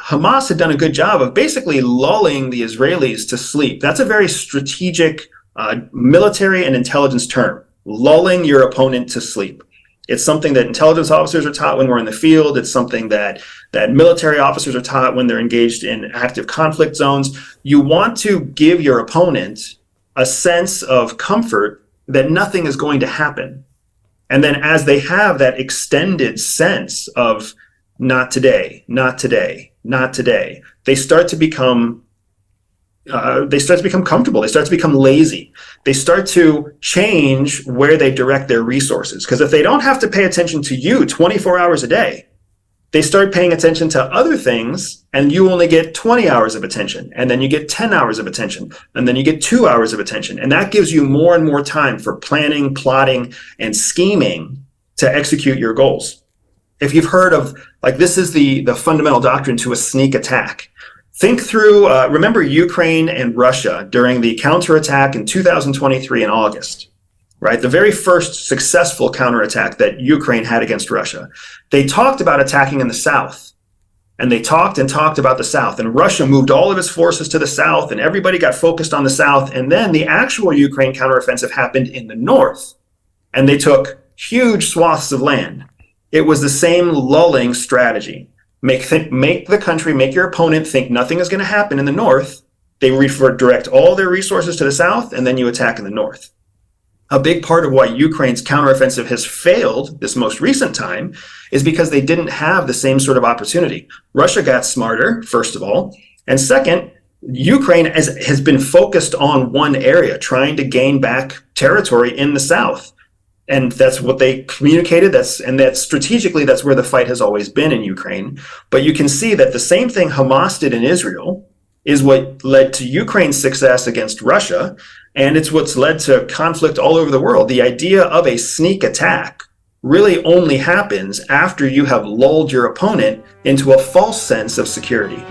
Hamas had done a good job of basically lulling the Israelis to sleep. That's a very strategic military and intelligence term, lulling your opponent to sleep. It's something that intelligence officers are taught when we're in the field. It's something that military officers are taught when they're engaged in active conflict zones. You want to give your opponent a sense of comfort that nothing is going to happen. And then as they have that extended sense of not today, not today, not today, they start to become comfortable. They start to become lazy. They start to change where they direct their resources. Because if they don't have to pay attention to you 24 hours a day, they start paying attention to other things, and you only get 20 hours of attention, and then you get 10 hours of attention, and then you get 2 hours of attention. And that gives you more and more time for planning, plotting, and scheming to execute your goals. If you've heard of, like, this is the fundamental doctrine to a sneak attack. Think through, remember Ukraine and Russia during the counterattack in 2023 in August, right? The very first successful counterattack that Ukraine had against Russia. They talked about attacking in the south, and they talked and talked about the south, and Russia moved all of its forces to the south, and everybody got focused on the south. And then the actual Ukraine counteroffensive happened in the north, and they took huge swaths of land. It was the same lulling strategy. Make the country, make your opponent think nothing is going to happen in the north. They direct all their resources to the south, and then you attack in the north. A big part of why Ukraine's counteroffensive has failed this most recent time is because they didn't have the same sort of opportunity. Russia got smarter, first of all. And second, Ukraine has been focused on one area, trying to gain back territory in the south. And that's what they communicated. That's strategically, that's where the fight has always been in Ukraine. But you can see that the same thing Hamas did in Israel is what led to Ukraine's success against Russia. And it's what's led to conflict all over the world. The idea of a sneak attack really only happens after you have lulled your opponent into a false sense of security.